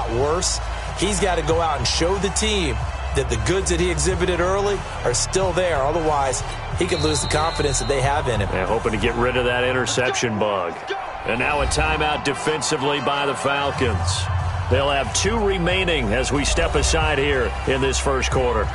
got worse, he's got to go out and show the team that the goods that he exhibited early are still there. Otherwise, he could lose the confidence that they have in him. Yeah, hoping to get rid of that interception bug. And now a timeout defensively by the Falcons. They'll have 2 remaining as we step aside here in this first quarter.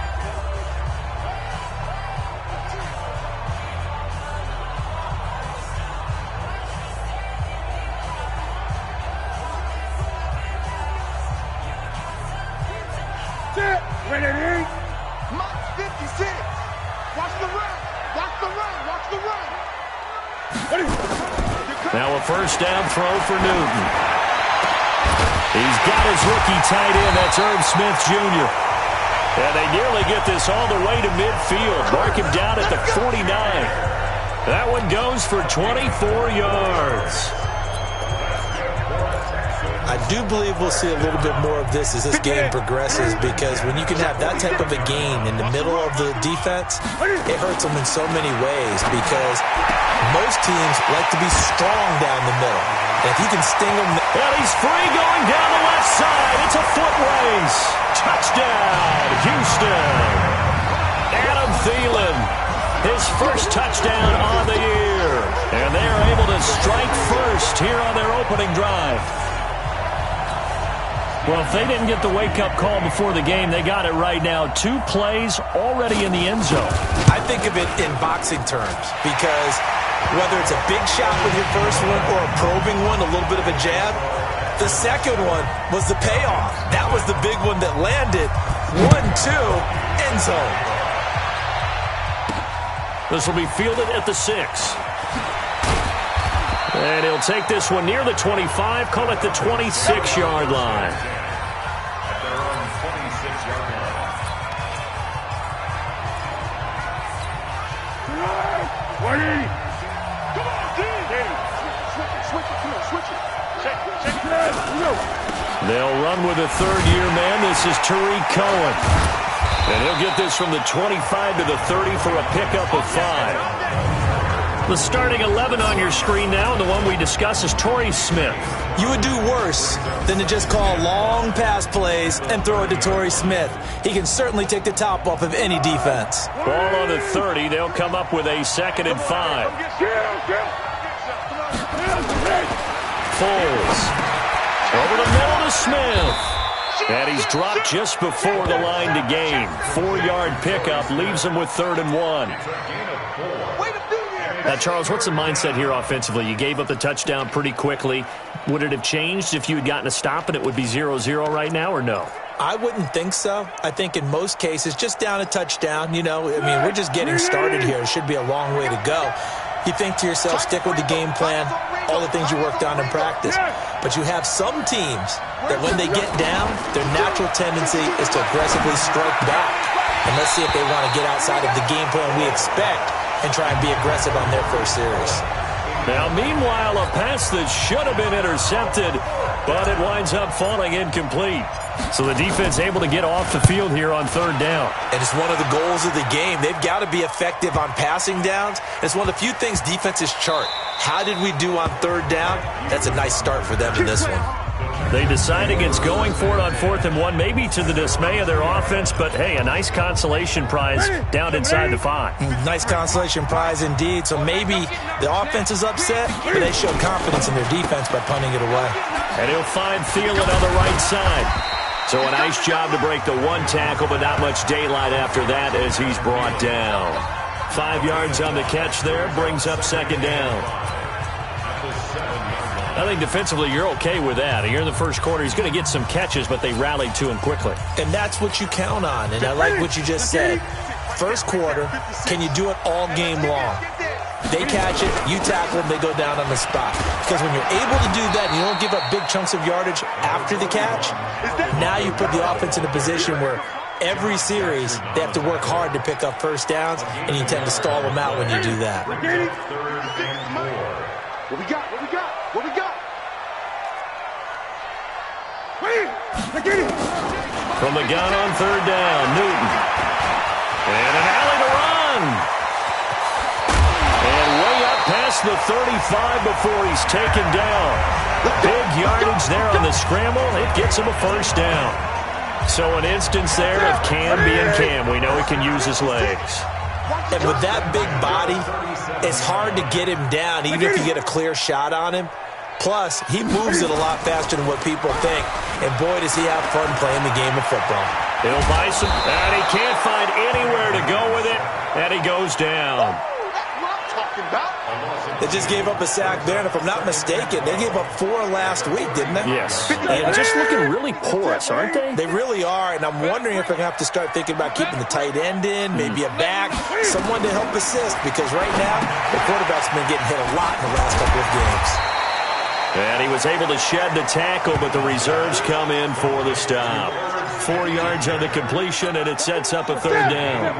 Now a first down throw for Newton. He's got his rookie tight end. That's Irv Smith Jr. And they nearly get this all the way to midfield. Mark him down at the 49. That one goes for 24 yards. I do believe we'll see a little bit more of this as this game progresses, because when you can have that type of a game in the middle of the defense, it hurts them in so many ways, because most teams like to be strong down the middle. And if you can sting them... And he's free going down the left side. It's a foot race. Touchdown, Houston. Adam Thielen, his first touchdown on the year. And they are able to strike first here on their opening drive. Well, if they didn't get the wake-up call before the game, they got it right now. 2 plays already in the end zone. I think of it in boxing terms, because whether it's a big shot with your first one or a probing one, a little bit of a jab, the second one was the payoff. That was the big one that landed. 1-2, end zone. This will be fielded at the 6. And he'll take this one near the 25, call it the 26-yard line. They'll run with a third-year man. This is Tariq Cohen. And he'll get this from the 25 to the 30 for a pickup of 5. The starting 11 on your screen now, and the one we discuss is Torrey Smith. You would do worse than to just call long pass plays and throw it to Torrey Smith. He can certainly take the top off of any defense. Ball on the 30. They'll come up with a 2nd and 5. Foles. Over the middle to Smith. And he's dropped just before the line to gain. 4-yard pickup leaves him with 3rd and 1. Now, Charles, what's the mindset here offensively? You gave up the touchdown pretty quickly. Would it have changed if you had gotten a stop and it would be 0-0 right now, or no? I wouldn't think so. I think in most cases, just down a touchdown, we're just getting started here. It should be a long way to go. You think to yourself, stick with the game plan, all the things you worked on in practice. But you have some teams that when they get down, their natural tendency is to aggressively strike back. And let's see if they want to get outside of the game plan we expect and try and be aggressive on their first series. Now, meanwhile, a pass that should have been intercepted, but it winds up falling incomplete. So the defense able to get off the field here on 3rd down. And it's one of the goals of the game. They've got to be effective on passing downs. It's one of the few things defenses chart. How did we do on 3rd down? That's a nice start for them in this one. They decide against going for it on 4th and 1, maybe to the dismay of their offense, but hey, a nice consolation prize down inside the 5. Nice consolation prize indeed. So maybe the offense is upset, but they show confidence in their defense by punting it away. And he'll find Thielen on the right side. So a nice job to break the 1 tackle, but not much daylight after that as he's brought down. 5 yards on the catch there, brings up 2nd down. I think defensively you're okay with that. Here in the first quarter, he's going to get some catches, but they rallied to him quickly. And that's what you count on, and I like what you just said. First quarter, can you do it all game long? They catch it, you tackle them, they go down on the spot. Because when you're able to do that and you don't give up big chunks of yardage after the catch, now you put the offense in a position where every series they have to work hard to pick up first downs, and you tend to stall them out when you do that. What we got? From the gun on 3rd down, Newton. And an alley to run. And way up past the 35 before he's taken down. Big yardage there on the scramble. It gets him a first down. So an instance there of Cam being Cam. We know he can use his legs. And with that big body, it's hard to get him down, even if you get a clear shot on him. Plus, he moves it a lot faster than what people think. And boy, does he have fun playing the game of football. He'll buy some, and he can't find anywhere to go with it, and he goes down. They just gave up a sack there, and if I'm not mistaken, they gave up 4 last week, didn't they? Yes. And just looking really porous, aren't they? They really are, and I'm wondering if they're going to have to start thinking about keeping the tight end in, maybe a back, someone to help assist, because right now, the quarterback's been getting hit a lot in the last couple of games. And he was able to shed the tackle, but the reserves come in for the stop. 4 yards on the completion, and it sets up a third down.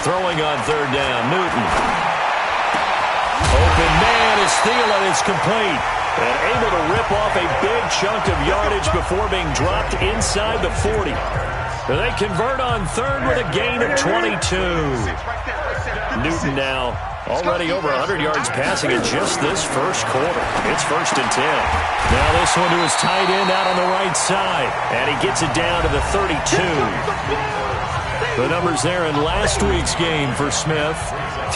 Throwing on third down, Newton. Open man is Thielen. It's complete. And able to rip off a big chunk of yardage before being dropped inside the 40. They convert on third with a gain of 22. Newton now already over 100 yards passing in just this first quarter. It's 1st and 10. Now this one to his tight end out on the right side. And he gets it down to the 32. The numbers there in last week's game for Smith.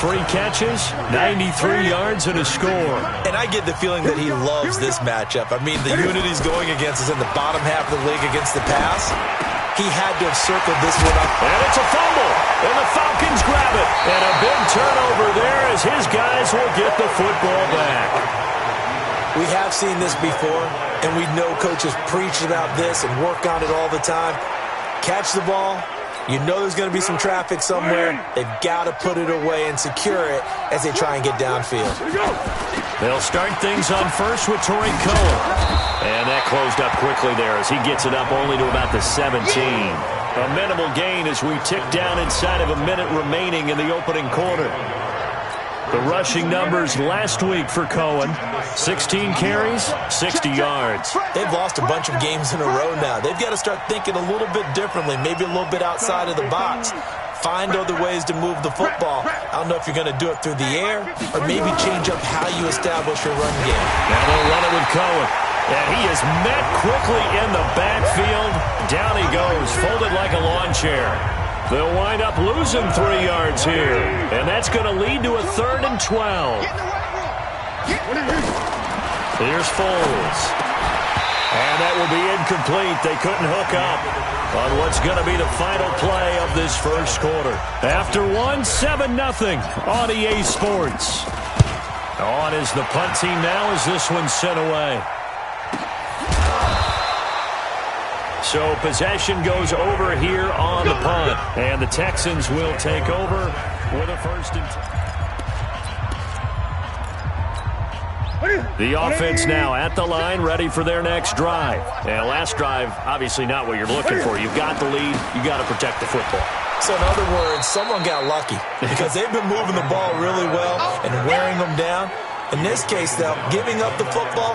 3 catches, 93 yards, and a score. And I get the feeling that he loves this matchup. I mean, the unit he's going against is in the bottom half of the league against the pass. He had to have circled this one up. And it's a fumble. And the Falcons grab it. And a big turnover there as his guys will get the football back. We have seen this before, and we know coaches preach about this and work on it all the time. Catch the ball. You know there's going to be some traffic somewhere. They've got to put it away and secure it as they try and get downfield. They'll start things on first with Tariq Cohen. And that closed up quickly there as he gets it up only to about the 17. A minimal gain as we tick down inside of a minute remaining in the opening quarter. The rushing numbers last week for Cohen. 16 carries, 60 yards. They've lost a bunch of games in a row now. They've got to start thinking a little bit differently, maybe a little bit outside of the box. Find other ways to move the football. I don't know if you're going to do it through the air or maybe change up how you establish your run game. Now they'll run it with Cohen. And he is met quickly in the backfield. Down he goes, folded like a lawn chair. They'll wind up losing 3 yards here. And that's going to lead to a 3rd and 12. Here's Foles. And that will be incomplete. They couldn't hook up on what's going to be the final play of this first quarter. After one, 7-0 on EA Sports. On is the punt team now as this one's sent away. So possession goes over here on the punt. And the Texans will take over with a 1st and 10. The offense now at the line, ready for their next drive. And last drive, obviously not what you're looking for. You've got the lead. You got to protect the football. So in other words, someone got lucky because they've been moving the ball really well and wearing them down. In this case, though, giving up the football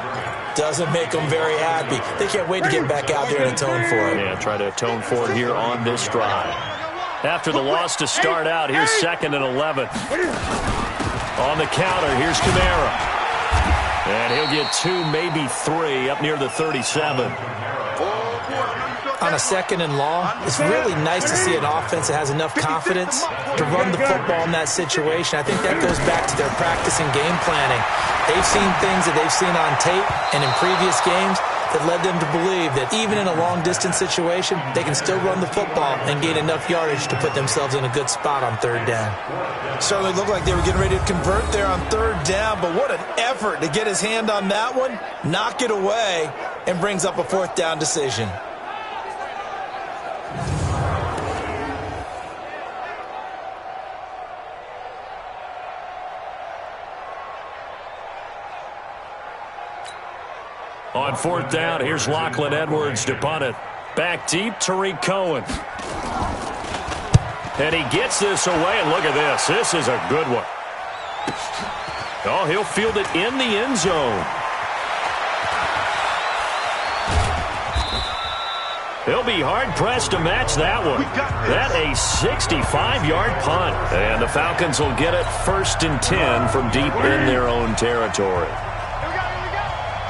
doesn't make them very happy. They can't wait to get back out there and atone for it. Yeah, try to atone for it here on this drive. After the loss to start out, here's 2nd and 11. On the counter, here's Kamara. And he'll get 2, maybe 3, up near the 37. On a 2nd and long, it's really nice to see an offense that has enough confidence to run the football in that situation. I think that goes back to their practice and game planning. They've seen things that they've seen on tape and in previous games that led them to believe that even in a long-distance situation, they can still run the football and gain enough yardage to put themselves in a good spot on 3rd down. Certainly looked like they were getting ready to convert there on 3rd down, but what an effort to get his hand on that one, knock it away, and brings up a 4th down decision. On 4th down, here's Lachlan Edwards to punt it. Back deep, Tariq Cohen. And he gets this away, and look at this. This is a good one. Oh, he'll field it in the end zone. He'll be hard-pressed to match that one. That's a 65-yard punt. And the Falcons will get it 1st and 10 from deep in their own territory.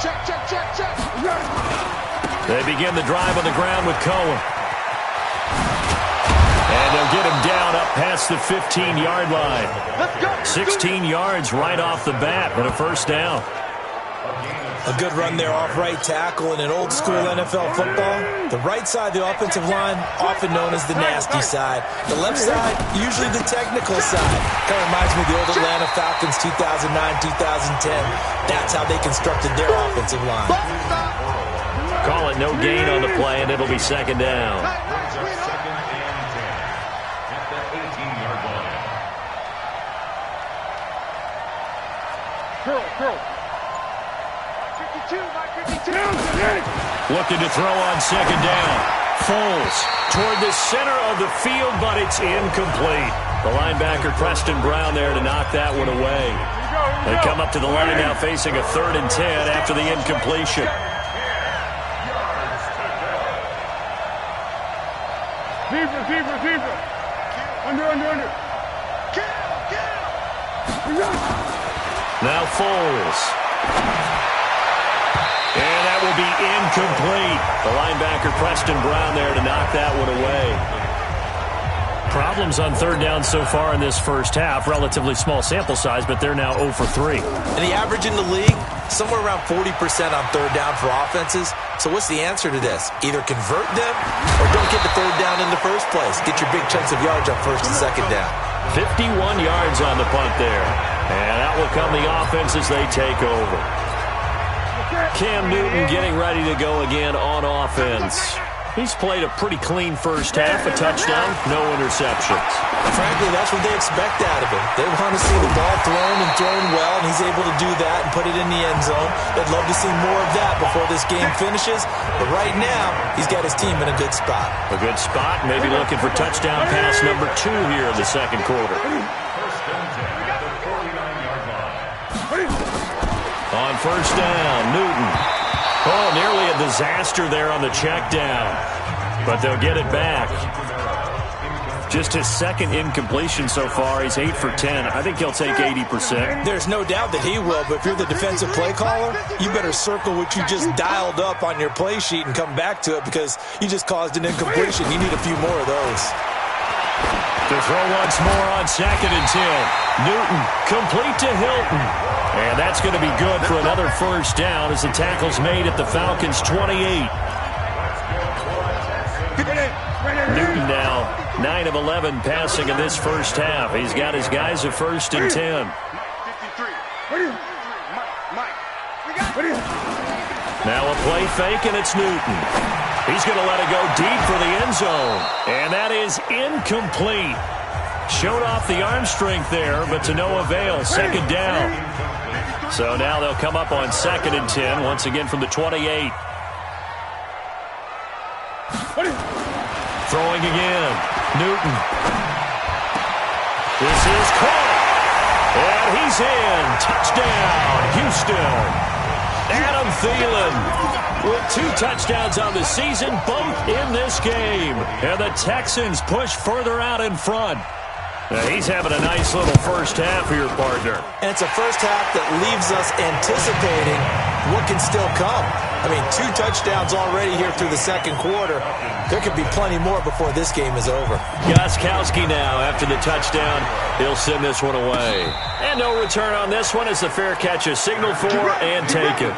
Check. They begin the drive on the ground with Cohen. And they'll get him down up past the 15-yard line. 16 yards right off the bat and a 1st down. A good run there off right tackle in an old-school NFL football. The right side of the offensive line, often known as the nasty side. The left side, usually the technical side. Kind of reminds me of the old Atlanta Falcons 2009-2010. That's how they constructed their offensive line. Call it no gain on the play, and it'll be 2nd down. Curl. Looking to throw on 2nd down. Foles toward the center of the field, but it's incomplete. The linebacker, Preston Brown, there to knock that one away. They come up to the line now facing a 3rd and 10 after the incompletion. Receiver. Under. Now Foles. And that will be incomplete. The linebacker, Preston Brown, there to knock that one away. Problems on 3rd down so far in this first half. Relatively small sample size, but they're now 0 for 3. And the average in the league, somewhere around 40% on 3rd down for offenses. So what's the answer to this? Either convert them or don't get the 3rd down in the first place. Get your big chunks of yards on 1st and 2nd down. 51 yards on the punt there. And out will come the offense as they take over. Cam Newton getting ready to go again on offense. He's played a pretty clean first half, a touchdown, no interceptions. Frankly, that's what they expect out of him. They want to see the ball thrown well, and he's able to do that and put it in the end zone. They'd love to see more of that before this game finishes, but right now, he's got his team in a good spot. A good spot, maybe looking for touchdown pass number 2 here in the 2nd quarter. On 1st down, Newton. Oh, nearly a disaster there on the check down. But they'll get it back. Just his 2nd incompletion so far. He's 8 for 10. I think he'll take 80%. There's no doubt that he will, but if you're the defensive play caller, you better circle what you just dialed up on your play sheet and come back to it because you just caused an incompletion. You need a few more of those. To throw once more on 2nd and 10. Newton complete to Hilton. And that's going to be good for another 1st down as the tackle's made at the Falcons' 28. Newton now 9 of 11 passing in this first half. He's got his guys at 1st and 10. Now a play fake, and it's Newton. He's going to let it go deep for the end zone. And that is incomplete. Showed off the arm strength there, but to no avail. 2nd down. So now they'll come up on 2nd and 10, once again from the 28. Throwing again. Newton. This is caught. And he's in. Touchdown, Houston. Adam Thielen with 2 touchdowns on the season, both in this game. And the Texans push further out in front. He's having a nice little first half here, partner. And it's a first half that leaves us anticipating what can still come. I mean, 2 touchdowns already here through the 2nd quarter. There could be plenty more before this game is over. Gostkowski now after the touchdown. He'll send this one away. And no return on this one as the fair catch is signaled for and taken.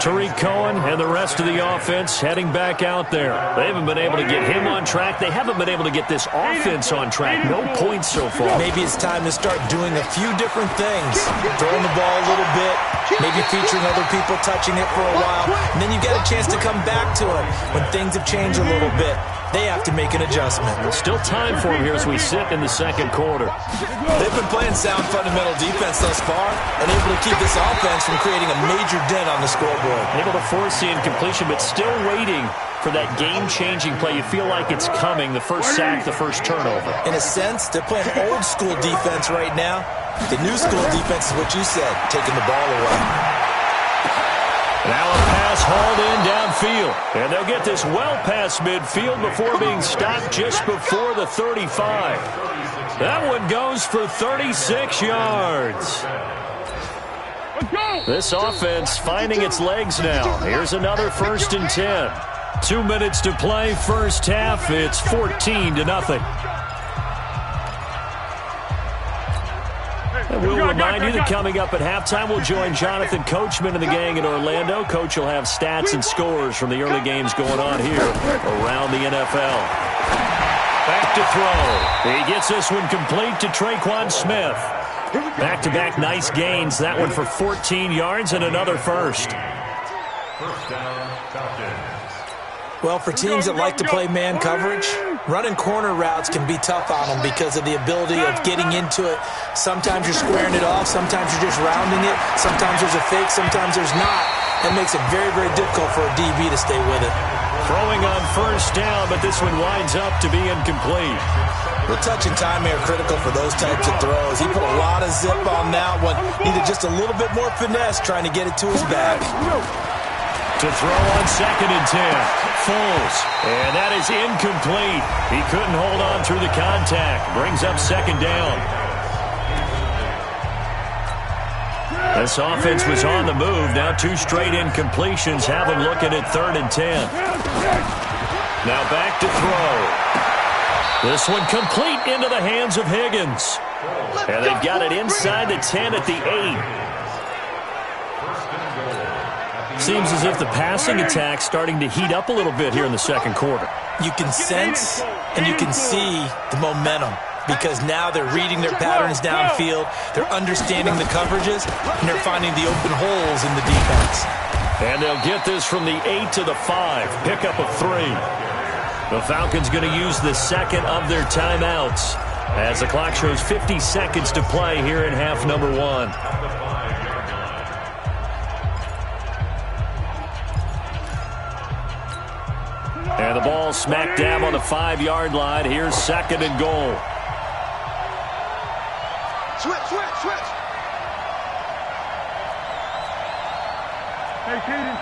Tariq Cohen and the rest of the offense heading back out there. They haven't been able to get him on track. They haven't been able to get this offense on track. No points so far. Maybe it's time to start doing a few different things. Throwing the ball a little bit, maybe featuring other people touching it for a while, and then you get a chance to come back to it when things have changed a little bit. They have to make an adjustment. There's still time for him here as we sit in the 2nd quarter. They've been playing sound fundamental defense thus far and able to keep this offense from creating a major dent on the scoreboard. Able to force the incompletion, but still waiting for that game-changing play. You feel like it's coming, the first sack, the first turnover. In a sense, they're playing old-school defense right now. The new school defense is what you said, taking the ball away. Now a pass hauled in downfield. And they'll get this well past midfield before being stopped just before the 35. That one goes for 36 yards. This offense finding its legs now. Here's another 1st and 10. 2 minutes to play, first half. It's 14-0. And we'll remind you that coming up at halftime, we'll join Jonathan Coachman and the gang in Orlando. Coach will have stats and scores from the early games going on here around the NFL. Back to throw. He gets this one complete to Traquan Smith. Back-to-back nice gains. That one for 14 yards and another first. Well, for teams that like to play man coverage, running corner routes can be tough on them because of the ability of getting into it. Sometimes you're squaring it off. Sometimes you're just rounding it. Sometimes there's a fake. Sometimes there's not. That makes it very, very difficult for a DB to stay with it. Throwing on first down, but this one winds up to be incomplete. The touch and timing are critical for those types of throws. He put a lot of zip on that one. Needed just a little bit more finesse trying to get it to his back. To throw on 2nd and 10. Foles. And that is incomplete. He couldn't hold on through the contact. Brings up 2nd down. This offense was on the move. Now 2 straight incompletions have them looking at 3rd and 10. Now back to throw. This one complete into the hands of Higgins. And they've got it inside the 10 at the 8. Seems as if the passing attack's starting to heat up a little bit here in the second quarter. You can sense and you can see the momentum because now they're reading their patterns downfield, they're understanding the coverages, and they're finding the open holes in the defense. And they'll get this from the 8 to the 5, pickup of 3. The Falcons going to use the second of their timeouts as the clock shows 50 seconds to play here in half number 1. And the ball smack dab on the 5-yard line. Here's 2nd and goal. Switch. Hey, Keaton.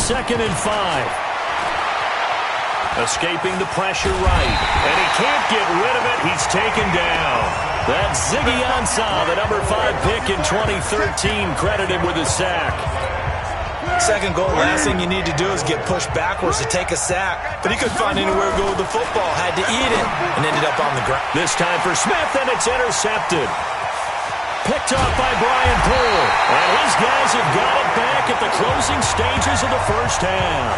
2nd and 5. Escaping the pressure right. And he can't get rid of it. He's taken down. That's Ziggy Ansah, the number 5 pick in 2013, credited with a sack. Second goal, last thing you need to do is get pushed backwards to take a sack. But he couldn't find anywhere to go with the football. Had to eat it and ended up on the ground. This time for Smith, and it's intercepted. Picked off by Brian Poole. And his guys have got it back at the closing stages of the first half.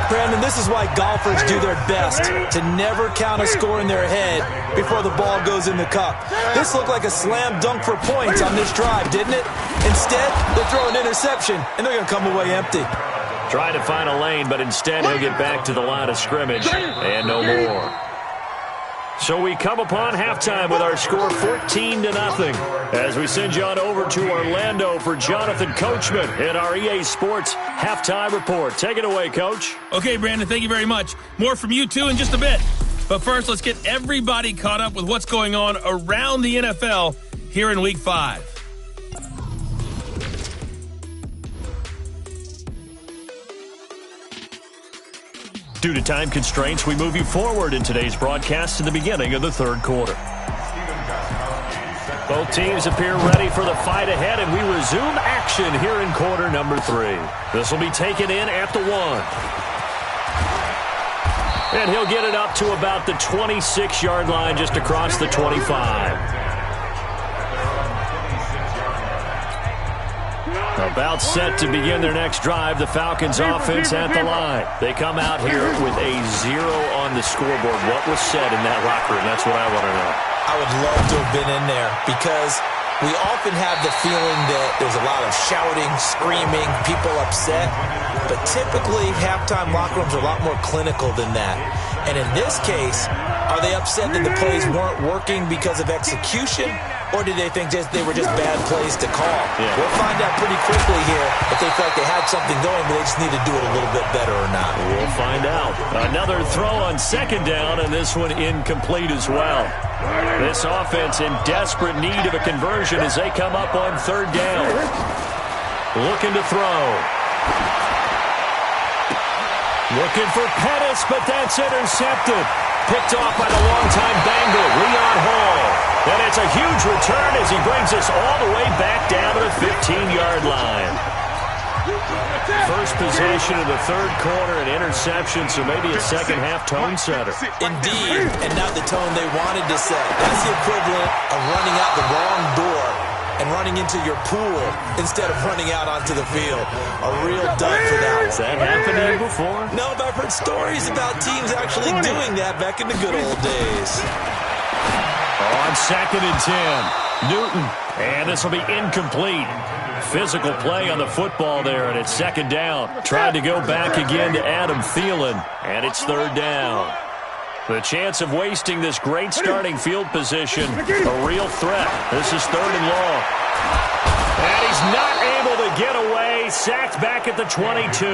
Brandon, this is why golfers do their best to never count a score in their head before the ball goes in the cup. This looked like a slam dunk for points on this drive, didn't it? Instead, they'll throw an interception, and they're going to come away empty. Trying to find a lane, but instead he'll get back to the line of scrimmage and no more. So we come upon halftime with our score 14-0 as we send you on over to Orlando for Jonathan Coachman in our EA Sports Halftime Report. Take it away, Coach. Okay, Brandon, thank you very much. More from you, too, in just a bit. But first, let's get everybody caught up with what's going on around the NFL here in Week 5. Due to time constraints, we move you forward in today's broadcast to the beginning of the third quarter. Both teams appear ready for the fight ahead, and we resume action here in quarter number 3. This will be taken in at the 1. And he'll get it up to about the 26-yard line just across the 25. About set to begin their next drive, the Falcons offense at the line. They come out here with a 0 on the scoreboard. What was said in that locker room? That's what I want to know. I would love to have been in there because we often have the feeling that there's a lot of shouting, screaming, people upset. But typically, halftime locker rooms are a lot more clinical than that. And in this case, are they upset that the plays weren't working because of execution? Or did they think they were just bad plays to call? Yeah. We'll find out pretty quickly here if they felt like they had something going, but they just need to do it a little bit better or not. We'll find out. Another throw on second down, and this one incomplete as well. This offense in desperate need of a conversion as they come up on third down. Looking to throw. Looking for Pettis, but that's intercepted. Picked off by the longtime Bengal, Leon Hall. And it's a huge return as he brings us all the way back down to the 15-yard line. First possession of the third quarter, an interception, so maybe a second-half tone setter. Indeed, and not the tone they wanted to set. That's the equivalent of running out the wrong door and running into your pool instead of running out onto the field. A real dud for that one. Has that happened to you before? No, but I've heard stories about teams actually doing that back in the good old days. On second and 10, Newton, and this will be incomplete. Physical play on the football there, and it's second down. Tried to go back again to Adam Thielen, and it's third down. The chance of wasting this great starting field position, a real threat. This is third and long. And he's not able to get away. Sacked back at the 22.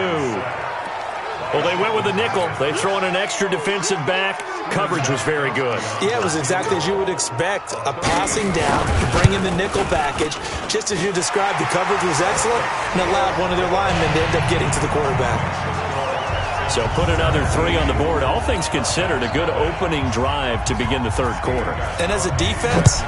Well, they went with the nickel. They throw in an extra defensive back. Coverage was very good. Yeah, it was exactly as you would expect. A passing down to bring in the nickel package. Just as you described, the coverage was excellent and allowed one of their linemen to end up getting to the quarterback. So put another 3 on the board. All things considered, a good opening drive to begin the third quarter. And as a defense,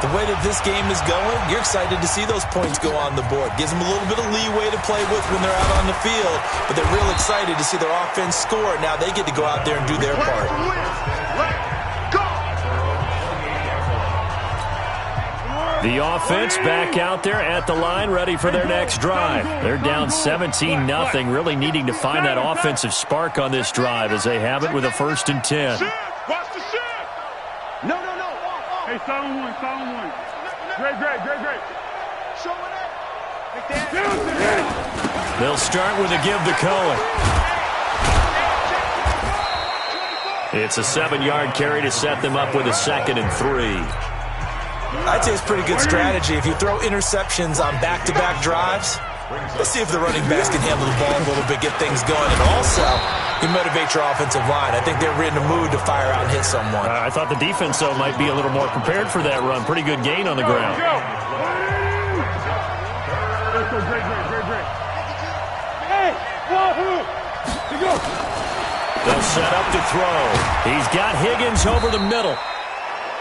the way that this game is going, you're excited to see those points go on the board. Gives them a little bit of leeway to play with when they're out on the field, but they're real excited to see their offense score. Now they get to go out there and do their part. The offense back out there at the line, ready for their next drive. They're down 17-0, really needing to find that offensive spark on this drive as they have it with a 1st and 10. Watch the shit! No. Hey, silent one. Great. Show it. They'll start with a give to Cohen. It's a 7-yard carry to set them up with a 2nd and 3. I'd say it's pretty good strategy. If you throw interceptions on back-to-back drives, let's see if the running backs can handle the ball a little bit, get things going. And also, you motivate your offensive line. I think they're in the mood to fire out and hit someone. I thought the defense, though, might be a little more prepared for that run. Pretty good gain on the ground. They'll set up to throw. He's got Higgins over the middle.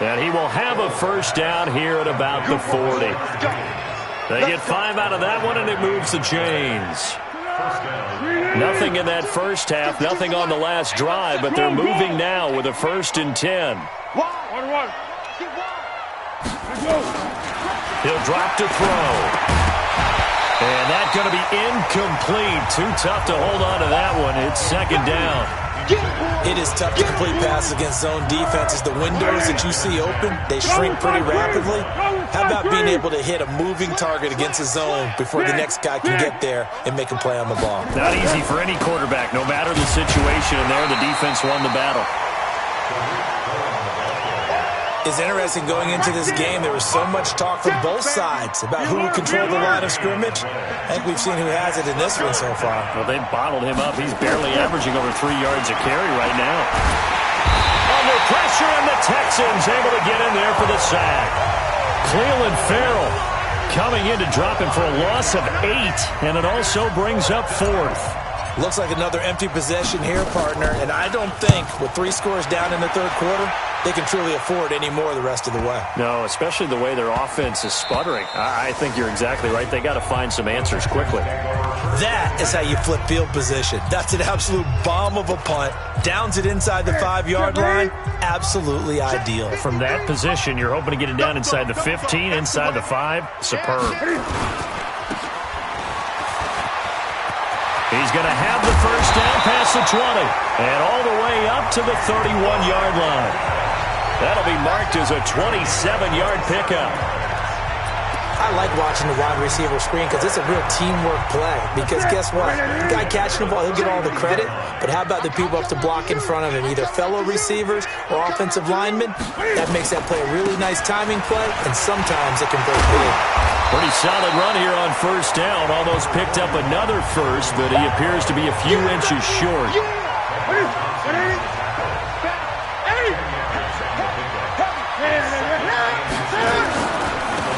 And he will have a first down here at about the 40. They get 5 out of that one, and it moves the chains. Nothing in that first half, nothing on the last drive, but they're moving now with a 1st and 10. He'll drop to throw. And that's going to be incomplete. Too tough to hold on to that one. It's second down. It is tough to complete passes against zone defenses. The windows that you see open, they shrink pretty rapidly. How about being able to hit a moving target against a zone before the next guy can get there and make a play on the ball? Not easy for any quarterback, no matter the situation. And there, the defense won the battle. It's interesting going into this game. There was so much talk from both sides about who would control the line of scrimmage. I think we've seen who has it in this one so far. Well, they've bottled him up. He's barely averaging over 3 yards a carry right now. Under pressure, and the Texans able to get in there for the sack. Cleveland Farrell coming in to drop him for a loss of 8, and it also brings up 4th. Looks like another empty possession here, partner, and I don't think with 3 scores down in the third quarter, they can truly afford any more the rest of the way. No, especially the way their offense is sputtering. I think you're exactly right. They got to find some answers quickly. That is how you flip field position. That's an absolute bomb of a punt. Downs it inside the 5-yard line. Absolutely ideal. From that position, you're hoping to get it down inside the 15, inside the 5. Superb. He's going to have the first down past the 20 and all the way up to the 31-yard line. That'll be marked as a 27-yard pickup. I like watching the wide receiver screen because it's a real teamwork play. Because guess what? The guy catching the ball, he'll get all the credit. But how about the people up to block in front of him, either fellow receivers or offensive linemen? That makes that play a really nice timing play, and sometimes it can break big. Pretty solid run here on first down. Almost picked up another first, but he appears to be a few inches short.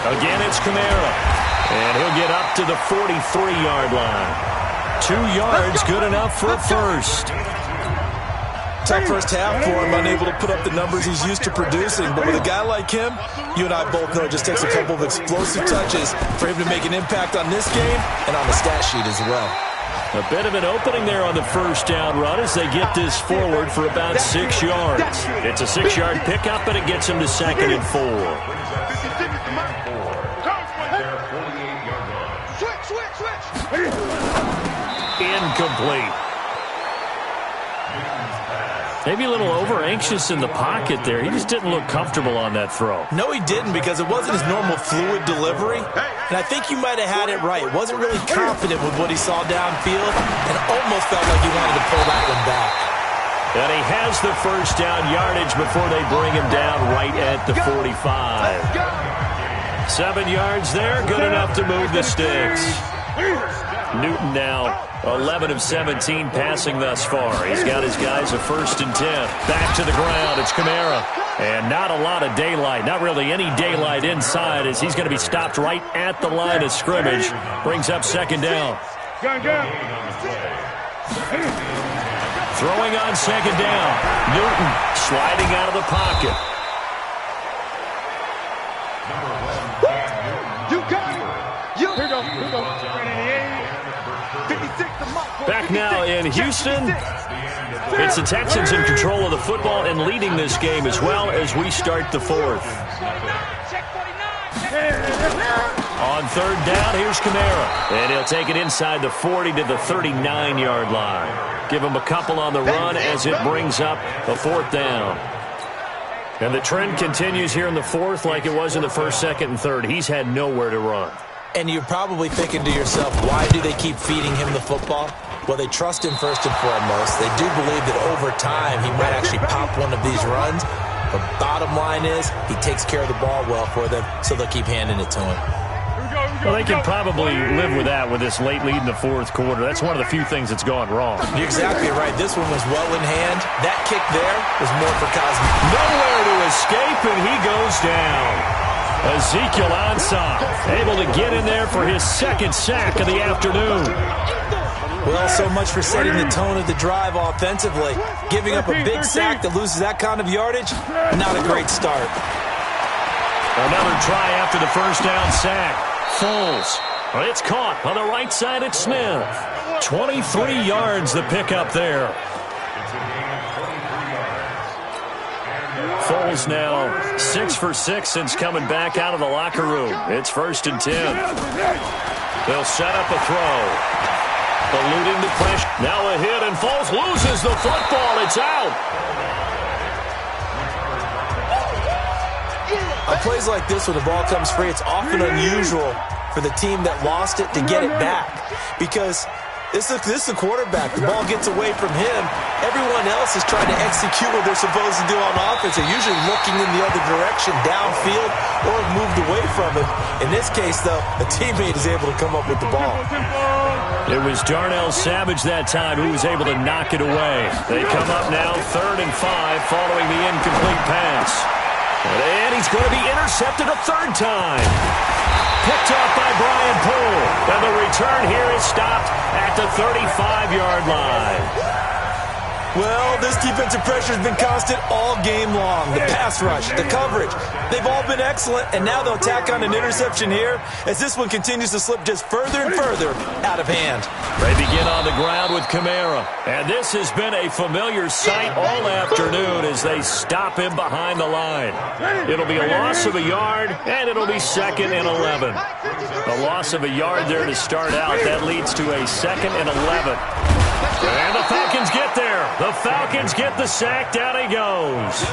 Again, it's Kamara. And he'll get up to the 43-yard line. 2 yards, good enough for a first. Tough first half for him, unable to put up the numbers he's used to producing. But with a guy like him, you and I both know it just takes a couple of explosive touches for him to make an impact on this game and on the stat sheet as well. A bit of an opening there on the first down run as they get this forward for about 6 yards. It's a 6-yard pickup, and it gets him to 2nd and 4. Incomplete. Maybe a little over-anxious in the pocket there. He just didn't look comfortable on that throw. No, he didn't, because it wasn't his normal fluid delivery. And I think you might have had it right. Wasn't really confident with what he saw downfield and almost felt like he wanted to pull that one back. And he has the first down yardage before they bring him down right at the 45. 7 yards there, good enough to move the sticks. Newton now 11 of 17 passing thus far. He's got his guys a 1st and 10. Back to the ground. It's Kamara. And not a lot of daylight. Not really any daylight inside as he's going to be stopped right at the line of scrimmage. Brings up 2nd down. Throwing on 2nd down. Newton sliding out of the pocket. Back now in Houston. It's the Texans in control of the football and leading this game as well as we start the 4th. On 3rd down, here's Kamara. And he'll take it inside the 40 to the 39-yard line. Give him a couple on the run as it brings up a 4th down. And the trend continues here in the 4th like it was in the 1st, 2nd, and 3rd. He's had nowhere to run. And you're probably thinking to yourself, why do they keep feeding him the football? Well, they trust him first and foremost. They do believe that over time he might actually pop one of these runs. But bottom line is he takes care of the ball well for them, so they'll keep handing it to him. Well, they can probably live with that with this late lead in the 4th quarter. That's one of the few things that's gone wrong. You're exactly right. This one was well in hand. That kick there was more for Cosme. Nowhere to escape, and he goes down. Ezekiel Ansah able to get in there for his 2nd sack of the afternoon. Well, so much for setting the tone of the drive offensively. Giving up a big sack that loses that kind of yardage, not a great start. Another try after the 1st down sack. Foles. It's caught on the right side at Smith. 23 yards the pickup there. Foles now 6 for 6 since coming back out of the locker room. It's 1st and 10. They'll set up a throw. Eluding the pressure. Now a hit, and Foles loses the football. It's out. On plays like this, when the ball comes free, it's often unusual for the team that lost it to get it back. Because this is the quarterback. The ball gets away from him. Everyone else is trying to execute what they're supposed to do on offense. They're usually looking in the other direction, downfield, or have moved away from it. In this case, though, a teammate is able to come up with the ball. It was Darnell Savage that time who was able to knock it away. They come up now 3rd and 5 following the incomplete pass. And he's going to be intercepted a 3rd time. Picked off by Brian Poole. And the return here is stopped at the 35-yard line. Well, this defensive pressure has been constant all game long. The pass rush, the coverage, they've all been excellent, and now they'll tack on an interception here as this one continues to slip just further and further out of hand. They begin on the ground with Kamara, and this has been a familiar sight all afternoon as they stop him behind the line. It'll be a loss of a yard, and it'll be 2nd and 11. A loss of a yard there to start out. That leads to a 2nd and 11. And the Falcons get there. The Falcons get the sack. Down he goes.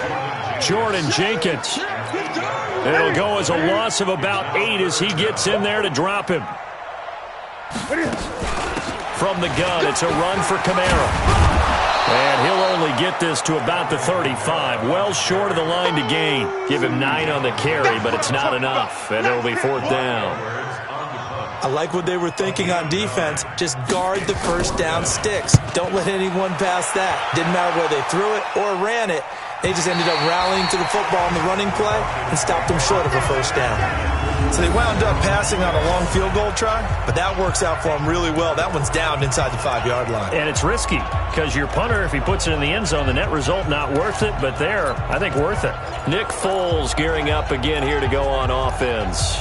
Jordan Jenkins. It'll go as a loss of about 8 as he gets in there to drop him. From the gun, it's a run for Kamara. And he'll only get this to about the 35. Well short of the line to gain. Give him 9 on the carry, but it's not enough. And it'll be 4th down. I like what they were thinking on defense. Just guard the first down sticks. Don't let anyone pass that. Didn't matter whether they threw it or ran it. They just ended up rallying to the football in the running play and stopped them short of a first down. So they wound up passing on a long field goal try, but that works out for them really well. That one's down inside the 5-yard line. And it's risky because your punter, if he puts it in the end zone, the net result not worth it, but there, I think worth it. Nick Foles gearing up again here to go on offense.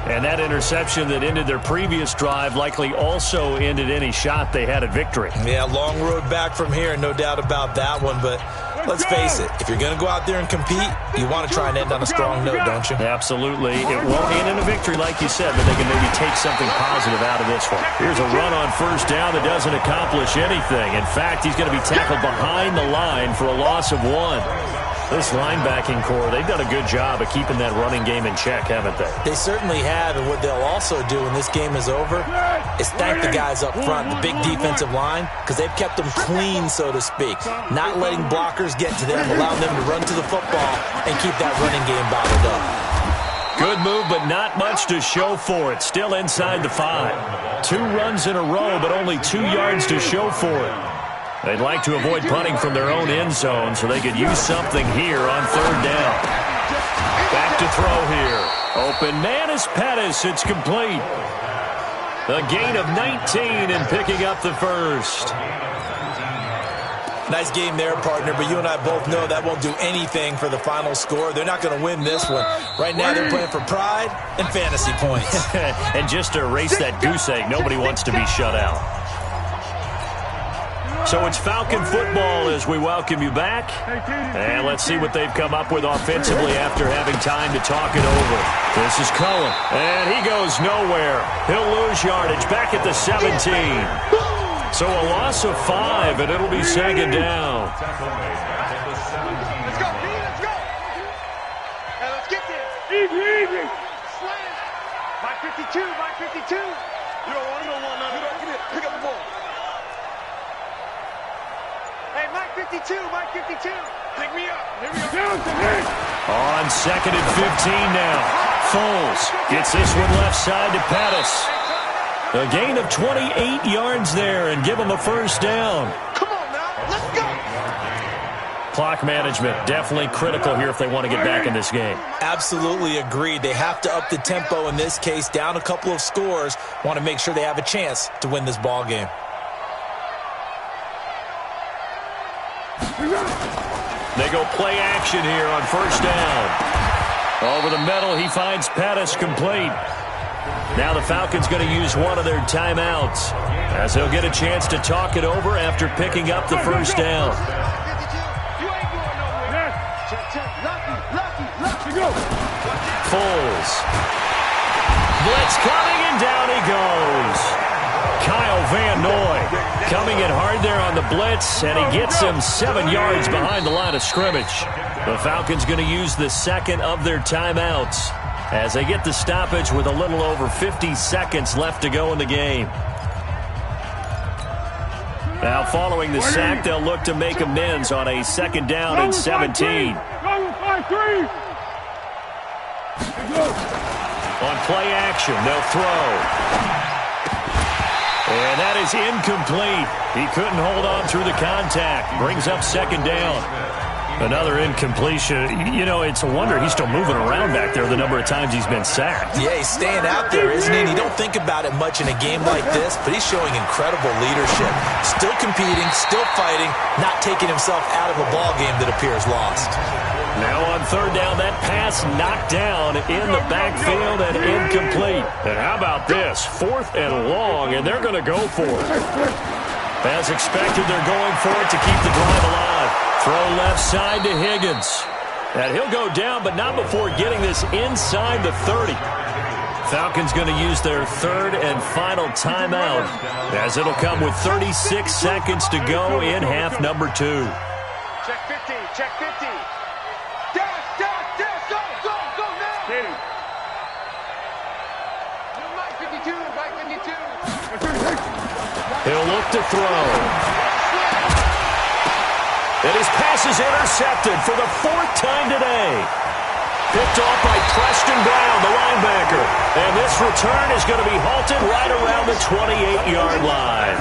And that interception that ended their previous drive likely also ended any shot they had at victory. Yeah, long road back from here, no doubt about that one. But let's face it, if you're going to go out there and compete, you want to try and end on a strong note, don't you? Absolutely. It won't end in a victory, like you said, but they can maybe take something positive out of this one. Here's a run on first down that doesn't accomplish anything. In fact, he's going to be tackled behind the line for a loss of 1. This linebacking core, they've done a good job of keeping that running game in check, haven't they? They certainly have, and what they'll also do when this game is over is thank the guys up front, the big defensive line, because they've kept them clean, so to speak. Not letting blockers get to them, allowing them to run to the football and keep that running game bottled up. Good move, but not much to show for it. Still inside the 5. 2 runs in a row, but only 2 yards to show for it. They'd like to avoid punting from their own end zone so they could use something here on 3rd down. Back to throw here. Open man is Pettis. It's complete. A gain of 19 and picking up the first. Nice game there, partner, but you and I both know that won't do anything for the final score. They're not going to win this one. Right now they're playing for pride and fantasy points. And just to erase that goose egg, nobody wants to be shut out. So it's Falcon football as we welcome you back. And let's see what they've come up with offensively after having time to talk it over. This is Cullen. And he goes nowhere. He'll lose yardage back at the 17. So a loss of 5, and it'll be 2nd down. Let's go, B, let's go. Hey, let's get there. Easy. Slam. By 52. You don't want none. You don't get it. Pick up the ball. Hey, Mike 52. Pick me up. Here we go. On 2nd and 15 now. Foles gets this one left side to Pettis. A gain of 28 yards there and give him a first down. Come on now. Let's go. Clock management definitely critical here if they want to get back in this game. Absolutely agreed. They have to up the tempo in this case, down a couple of scores. Want to make sure they have a chance to win this ball game. They go play action here on first down. Over the middle, he finds Pettis complete. Now the Falcons going to use one of their timeouts as he'll get a chance to talk it over after picking up the first down. Foles. Blitz coming, and down he goes. Kyle Van Noy coming in hard there on the blitz, and he gets him 7 yards behind the line of scrimmage. The Falcons going to use the second of their timeouts as they get the stoppage with a little over 50 seconds left to go in the game. Now following the sack, they'll look to make amends on a 2nd down and 17. On play action, they'll throw. And that is incomplete. He couldn't hold on through the contact. Brings up 2nd down. Another incompletion. You know, it's a wonder he's still moving around back there the number of times he's been sacked. Yeah, he's staying out there, isn't he? And you don't think about it much in a game like this, but he's showing incredible leadership. Still competing, still fighting, not taking himself out of a ball game that appears lost. Now on 3rd down, that pass knocked down in the backfield and incomplete. And how about this? 4th and long, and they're going to go for it. As expected, they're going for it to keep the drive alive. Throw left side to Higgins. And he'll go down, but not before getting this inside the 30. Falcons going to use their third and final timeout, as it'll come with 36 seconds to go in half number 2. Check 50, check 50. Dash, dash, dash, go, go, go now. Hit him. Mike 52, Mike 52. He'll look to throw. And his pass is intercepted for the 4th time today. Picked off by Preston Brown, the linebacker. And this return is going to be halted right around the 28-yard line.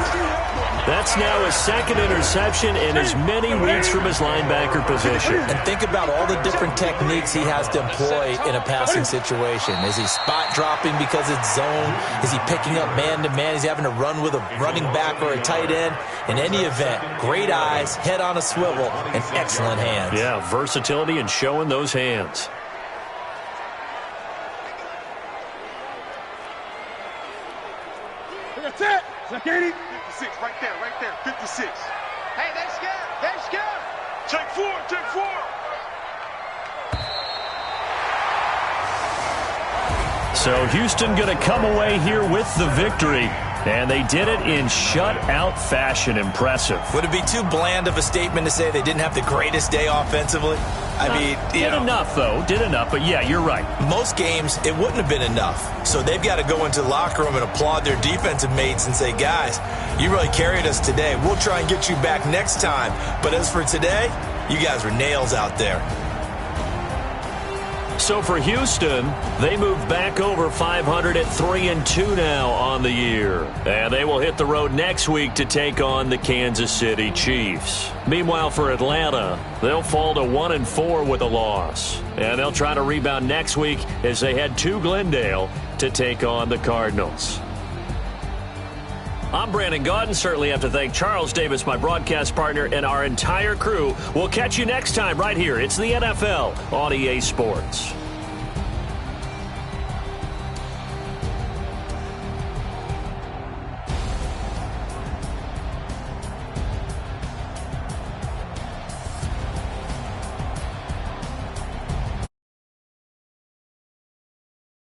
That's now his 2nd interception in as many weeks from his linebacker position. And think about all the different techniques he has to employ in a passing situation. Is he spot dropping because it's zone? Is he picking up man-to-man? Is he having to run with a running back or a tight end? In any event, great eyes, head on a swivel, and excellent hands. Yeah, versatility and showing those hands. That's it. Check 80. 56, right there, 56. Hey, they scared. Check 4, check 4. So Houston going to come away here with the victory. And they did it in shutout fashion. Impressive. Would it be too bland of a statement to say they didn't have the greatest day offensively? I mean, did enough, though. Did enough, but yeah, you're right. Most games, it wouldn't have been enough. So they've got to go into the locker room and applaud their defensive mates and say, guys, you really carried us today. We'll try and get you back next time. But as for today, you guys were nails out there. So for Houston, they move back over 500 at 3-2 now on the year. And they will hit the road next week to take on the Kansas City Chiefs. Meanwhile, for Atlanta, they'll fall to 1-4 with a loss. And they'll try to rebound next week as they head to Glendale to take on the Cardinals. I'm Brandon Gaudin. Certainly have to thank Charles Davis, my broadcast partner, and our entire crew. We'll catch you next time right here. It's the NFL on EA Sports.